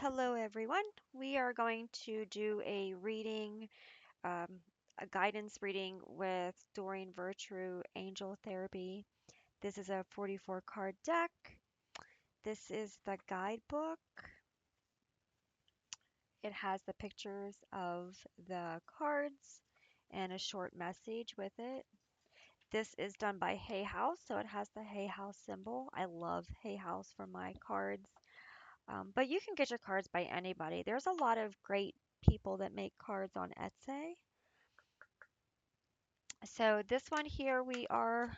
Hello, everyone. We are going to do a reading, um, a guidance reading with Doreen Virtue Angel Therapy. This is a 44 card deck. This is the guidebook. It has the pictures of the cards and a short message with it. This is done by Hay House, so it has the Hay House symbol. I love Hay House for my cards. But you can get your cards by anybody. There's a lot of great people that make cards on Etsy. So this one here, we are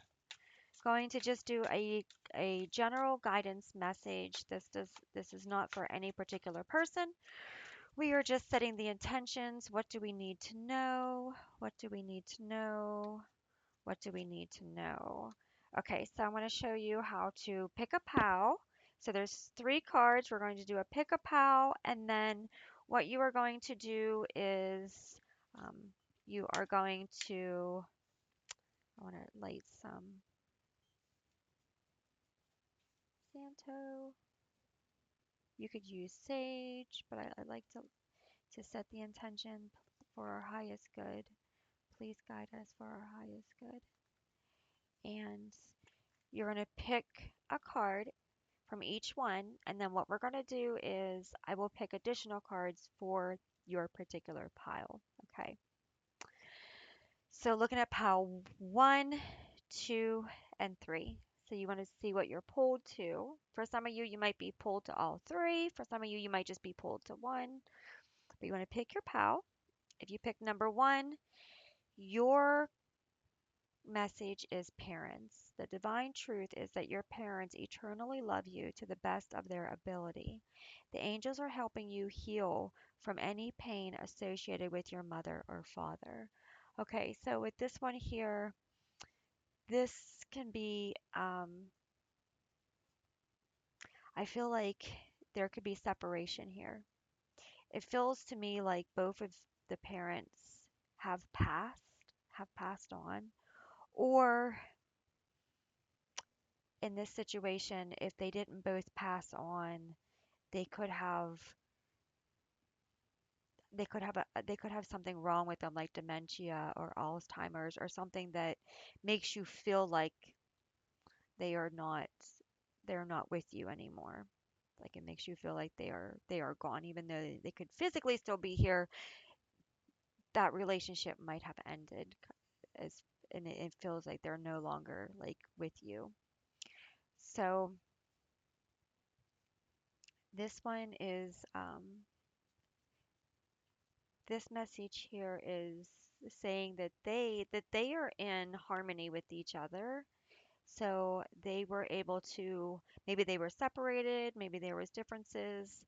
going to just do a general guidance message. This is not for any particular person. We are just setting the intentions. What do we need to know? What do we need to know? What do we need to know? Okay, so I'm going to show you how to pick a pal. So there's three cards. We're going to do a pick a pal, and then what you are going to do is you are going to, I want to light some Santo. You could use sage, but I like to set the intention for our highest good. Please guide us for our highest good. And you're going to pick a card from each one. And then what we're going to do is I will pick additional cards for your particular pile. Okay. So looking at pile one, two, and three. So you want to see what you're pulled to. For some of you, you might be pulled to all three. For some of you, you might just be pulled to one. But you want to pick your pile. If you pick number one, your message is parents. The divine truth is that your parents eternally love you to the best of their ability. The angels are helping you heal from any pain associated with your mother or father. Okay, so with this one here, this can be, I feel like there could be separation here. It feels to me like both of the parents have passed on, or in this situation, if they didn't both pass on, they could have they could have something wrong with them like dementia or Alzheimer's or something that makes you feel like they are not they're not with you anymore. Like it makes you feel like they are gone even though they could physically still be here. That relationship might have ended as and it feels like they're no longer like with you. So this one is this message here is saying that they are in harmony with each other. So they were able to, maybe they were separated, maybe there was differences,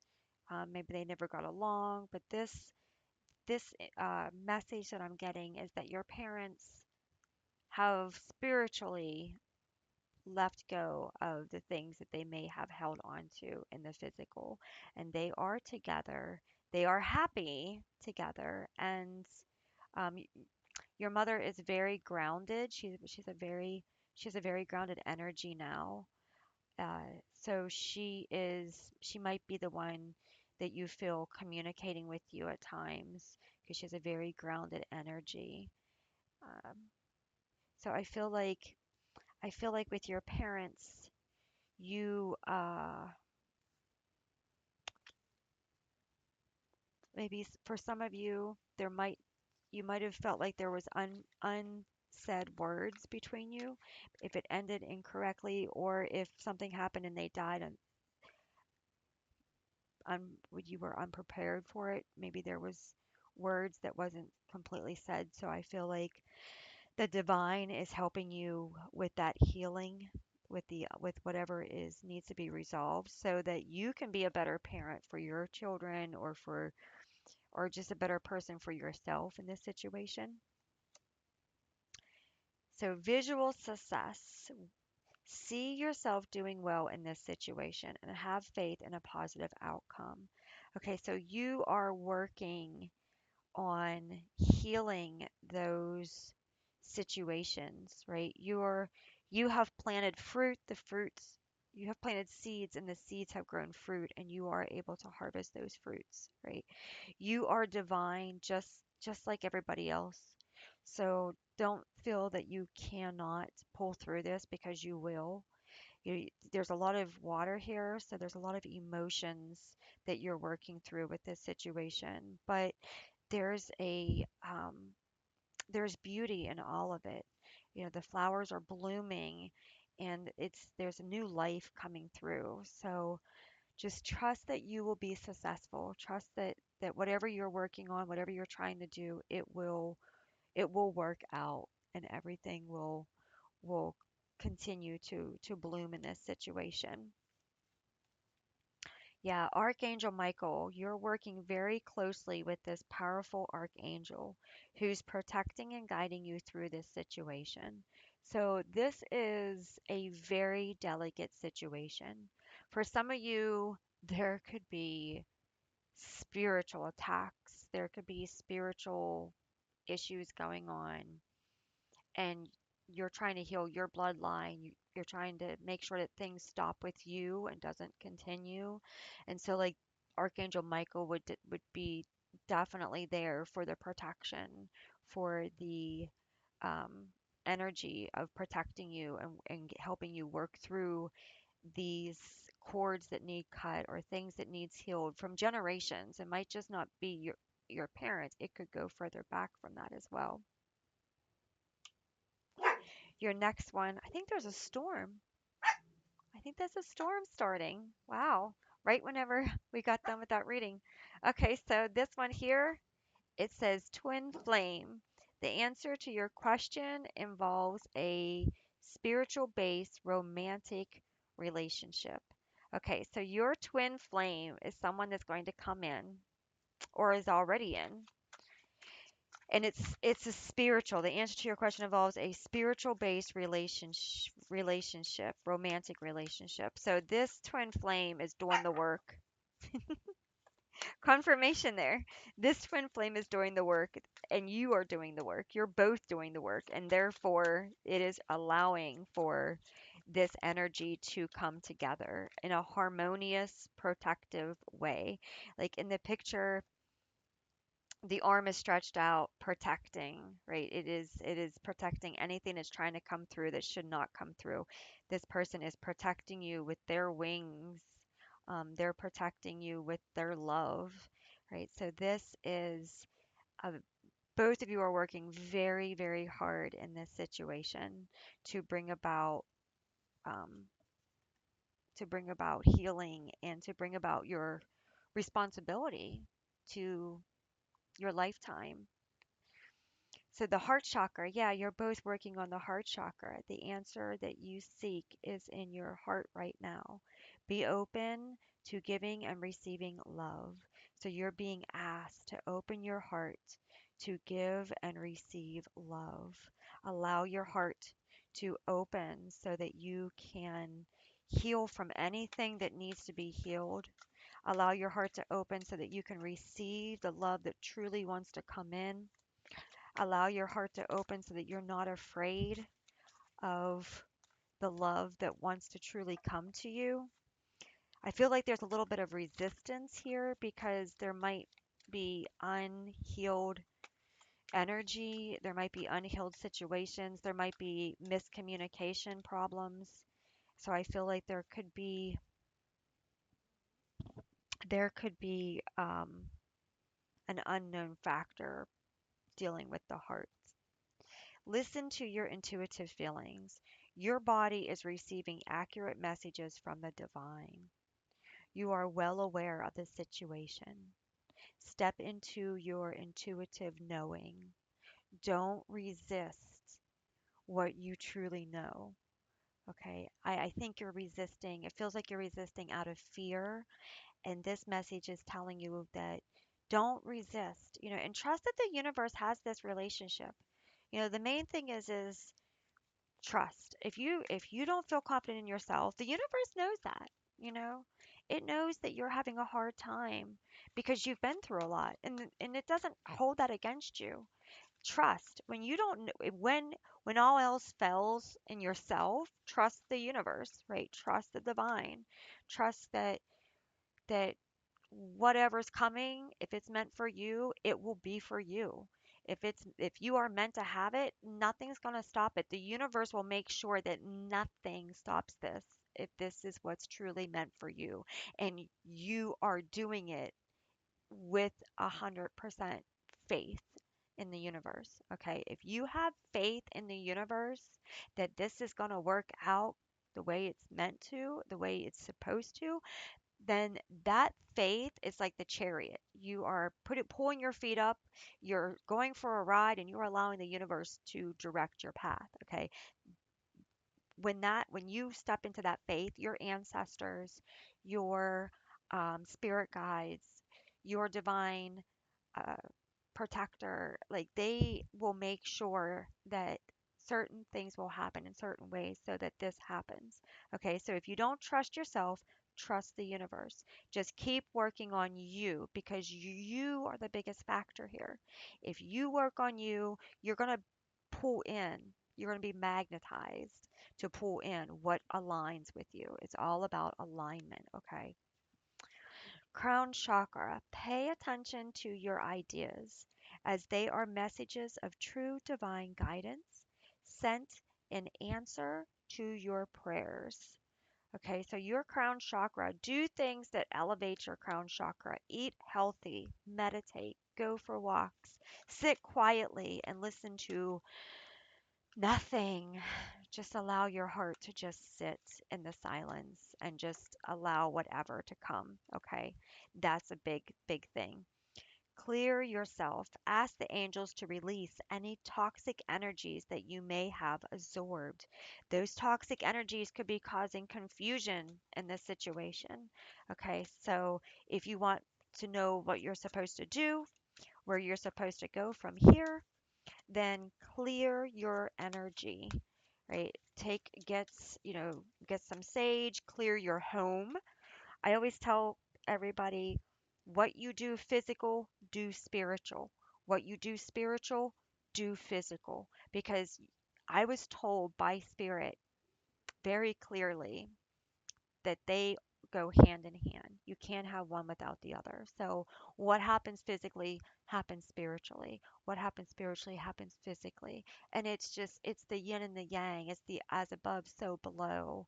maybe they never got along. But this message that I'm getting is that your parents have spiritually left go of the things that they may have held on to in the physical, and they are together. They are happy together, and um, y- your mother is very grounded. She has a very grounded energy now. So she might be the one that you feel communicating with you at times because she has a very grounded energy. Um, so I feel like with your parents, you maybe for some of you you might have felt like there was unsaid words between you if it ended incorrectly or if something happened and they died and you were unprepared for it. Maybe there was words that wasn't completely said. So I feel like the divine is helping you with that healing, with whatever is needs to be resolved, so that you can be a better parent for your children or just a better person for yourself in this situation. So visual success. See yourself doing well in this situation and have faith in a positive outcome. Okay, so you are working on healing those situations, right? You have planted fruit. The fruits You have planted seeds and the seeds have grown fruit and you are able to harvest those fruits, right? You are divine just like everybody else. So don't feel that you cannot pull through this because you will. There's a lot of water here, so there's a lot of emotions that you're working through with this situation. But there's there's beauty in all of it. The flowers are blooming and there's a new life coming through. So just trust that you will be successful. Trust that whatever you're working on, whatever you're trying to do, it will work out and everything will continue to bloom in this situation. Yeah, Archangel Michael, you're working very closely with this powerful archangel who's protecting and guiding you through this situation. So, this is a very delicate situation. For some of you, there could be spiritual attacks, there could be spiritual issues going on, and you're trying to heal your bloodline. You're trying to make sure that things stop with you and doesn't continue. And so, like, Archangel Michael would be definitely there for the protection, for the um, energy of protecting you and helping you work through these cords that need cut or things that needs healed from generations. It might just not be your parents. It could go further back from that as well. Your next one, I think there's a storm. I think there's a storm starting. Wow. Right whenever we got done with that reading. Okay, so this one here, it says twin flame. The answer to your question involves a spiritual based romantic relationship. Okay, so your twin flame is someone that's going to come in or is already in, and it's a spiritual. The answer to your question involves a spiritual based relationship, romantic relationship. So this twin flame is doing the work. Confirmation there. This twin flame is doing the work and you are doing the work. You're both doing the work, and therefore it is allowing for this energy to come together in a harmonious, protective way. Like in the picture, the arm is stretched out protecting, right? It is protecting anything that's trying to come through that should not come through. This person is protecting you with their wings. They're protecting you with their love, right? So this is uh, both of you are working very, very hard in this situation to bring about um, healing and to bring about your responsibility to your lifetime. So the heart chakra, yeah, you're both working on the heart chakra. The answer that you seek is in your heart right now. Be open to giving and receiving love. So you're being asked to open your heart to give and receive love. Allow your heart to open so that you can heal from anything that needs to be healed. Allow your heart to open so that you can receive the love that truly wants to come in. Allow your heart to open so that you're not afraid of the love that wants to truly come to you. I feel like there's a little bit of resistance here because there might be unhealed energy, there might be unhealed situations, there might be miscommunication problems. So I feel like there could be an unknown factor dealing with the heart. Listen to your intuitive feelings. Your body is receiving accurate messages from the divine. You are well aware of the situation. Step into your intuitive knowing. Don't resist what you truly know. Okay, I think you're resisting. It feels like you're resisting out of fear. And this message is telling you that don't resist, and trust that the universe has this relationship. The main thing is trust. If you don't feel confident in yourself, the universe knows that, you know. It knows that you're having a hard time because you've been through a lot and it doesn't hold that against you. trust. When you don't when all else fails in yourself, trust the universe, right? Trust the divine. Trust that whatever's coming, if it's meant for you, it will be for you. If you are meant to have it, nothing's going to stop it. The universe will make sure that nothing stops this if this is what's truly meant for you and you are doing it with 100% faith in the universe. Okay, if you have faith in the universe that this is going to work out the way it's meant to, the way it's supposed to, then that faith is like the chariot. You are pulling your feet up, you're going for a ride, and you're allowing the universe to direct your path. Okay. When you step into that faith, your ancestors, your spirit guides, your divine uh, protector, like they will make sure that certain things will happen in certain ways so that this happens. Okay, so if you don't trust yourself, trust the universe. Just keep working on you because you are the biggest factor here. If you work on you, you're going to pull in. You're going to be magnetized to pull in what aligns with you. It's all about alignment, okay? Crown chakra. Pay attention to your ideas as they are messages of true divine guidance sent in answer to your prayers. Okay, so your crown chakra, do things that elevate your crown chakra. Eat healthy, meditate, go for walks, sit quietly and listen to nothing. Just allow your heart to just sit in the silence and just allow whatever to come. Okay. That's a big, big thing. Clear yourself. Ask the angels to release any toxic energies that you may have absorbed. Those toxic energies could be causing confusion in this situation. Okay. So if you want to know what you're supposed to do, where you're supposed to go from here, then clear your energy, right? Get some sage, clear your home. I always tell everybody what you do physical, do spiritual. What you do spiritual, do physical. Because I was told by spirit very clearly that they go hand in hand. You can't have one without the other. So, what happens physically happens spiritually. What happens spiritually happens physically. And it's the yin and the yang. It's the as above, so below.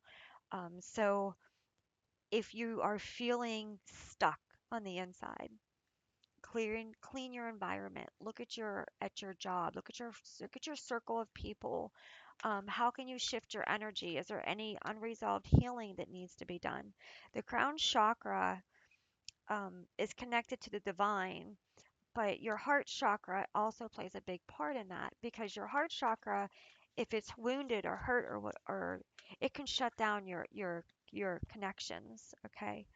So, if you are feeling stuck on the inside, clean your environment. Look at your job. Look at your circle of people. How can you shift your energy? Is there any unresolved healing that needs to be done? The crown chakra is connected to the divine, but your heart chakra also plays a big part in that because your heart chakra, if it's wounded or hurt or it can shut down your connections. Okay.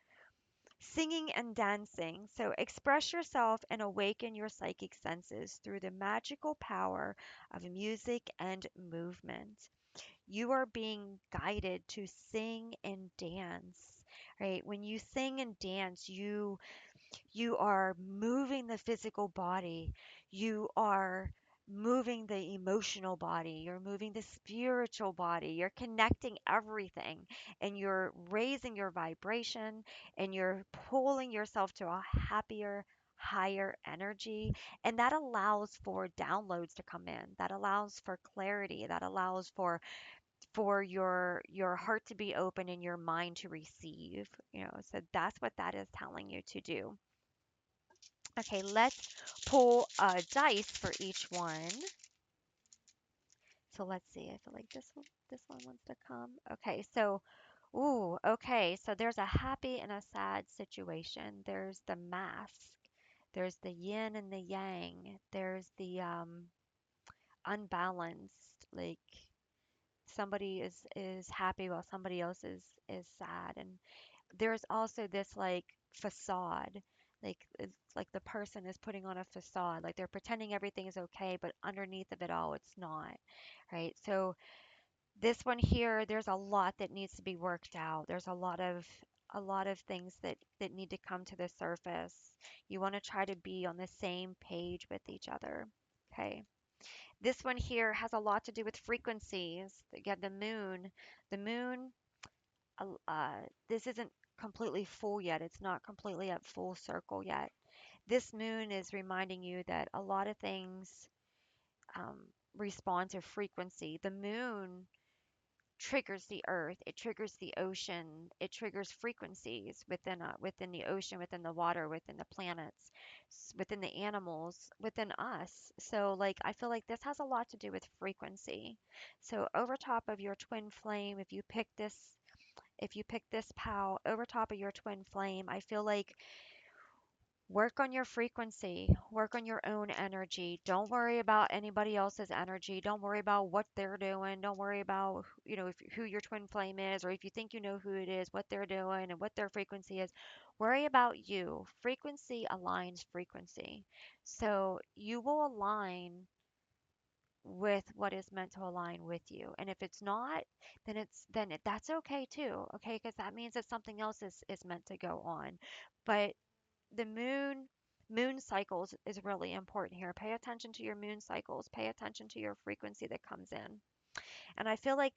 Singing and dancing. So express yourself and awaken your psychic senses through the magical power of music and movement. You are being guided to sing and dance, right? When you sing and dance, you are moving the physical body. You are moving the emotional body. You're moving the spiritual body. You're connecting everything and you're raising your vibration and you're pulling yourself to a happier, higher energy. And that allows for downloads to come in. That allows for clarity. That allows for your heart to be open and your mind to receive, so that's what that is telling you to do. Okay, let's pull a dice for each one. So let's see. I feel like this one wants to come. Okay, so ooh, okay. So there's a happy and a sad situation. There's the mask. There's the yin and the yang. There's the unbalanced, like somebody is happy while somebody else is sad. And there's also this like facade, like it's like the person is putting on a facade, like they're pretending everything is okay, but underneath of it all it's not, right? So this one here, there's a lot that needs to be worked out. There's a lot of things that need to come to the surface. You want to try to be on the same page with each other. Okay. This one here has a lot to do with frequencies. Again, the moon, this isn't completely full yet. It's not completely at full circle yet. This moon is reminding you that a lot of things respond to frequency. The moon triggers the earth, it triggers the ocean, it triggers frequencies within the ocean, within the water, within the planets, within the animals, within us. So like I feel like this has a lot to do with frequency. So over top of your twin flame, if you pick this POW over top of your twin flame, I feel like work on your frequency, work on your own energy. Don't worry about anybody else's energy. Don't worry about what they're doing. Don't worry about, who your twin flame is, or if you think you know who it is, what they're doing and what their frequency is. Worry about you. Frequency aligns frequency. So you will align with what is meant to align with you. And if it's not, that's okay too. Okay, because that means that something else is meant to go on. But the moon cycles is really important here. Pay attention to your moon cycles. Pay attention to your frequency that comes in. And I feel like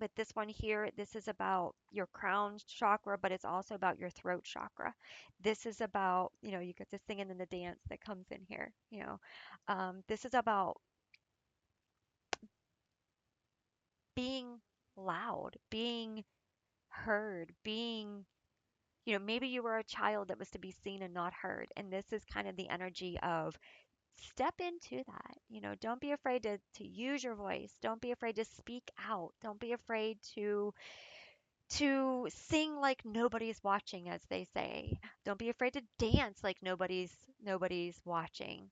with this one here, this is about your crown chakra, but it's also about your throat chakra. This is about, you get the singing and the dance that comes in here. This is about being loud, being heard, maybe you were a child that was to be seen and not heard. And this is kind of the energy of step into that. Don't be afraid to use your voice. Don't be afraid to speak out. Don't be afraid to sing like nobody's watching, as they say. Don't be afraid to dance like nobody's watching.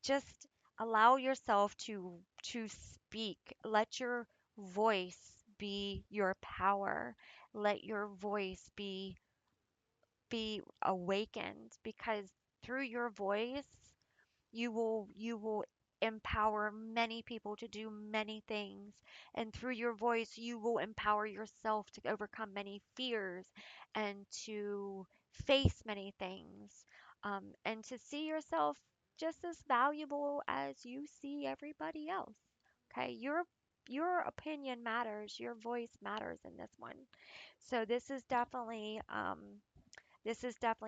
Just allow yourself to speak. Let your voice be your power. Let your voice be awakened, because through your voice you will empower many people to do many things, and through your voice you will empower yourself to overcome many fears and to face many things, and to see yourself just as valuable as you see everybody else. Okay, your opinion matters, your voice matters in this one. So this is definitely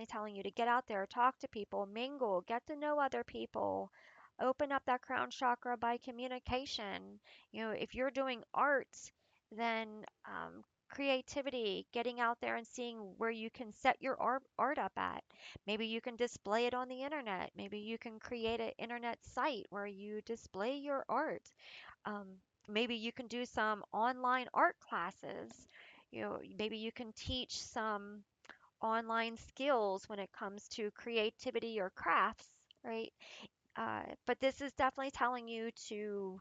telling you to get out there, talk to people, mingle, get to know other people, open up that crown chakra by communication. If you're doing art, then creativity, getting out there and seeing where you can set your art up at. Maybe you can display it on the internet. Maybe you can create an internet site where you display your art. Maybe you can do some online art classes. Maybe you can teach some online skills when it comes to creativity or crafts, right? But this is definitely telling you to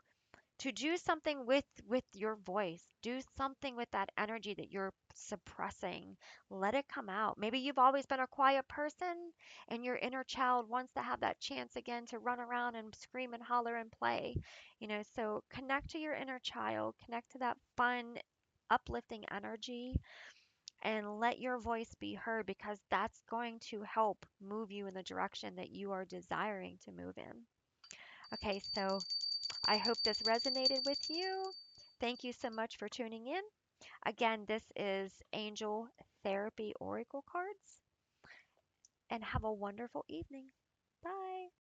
do something with your voice. Do something with that energy that you're suppressing. Let it come out. Maybe you've always been a quiet person and your inner child wants to have that chance again to run around and scream and holler and play. So connect to your inner child, connect to that fun, uplifting energy, and let your voice be heard, because that's going to help move you in the direction that you are desiring to move in. Okay, so I hope this resonated with you. Thank you so much for tuning in. Again, this is Angel Therapy Oracle Cards, and have a wonderful evening. Bye.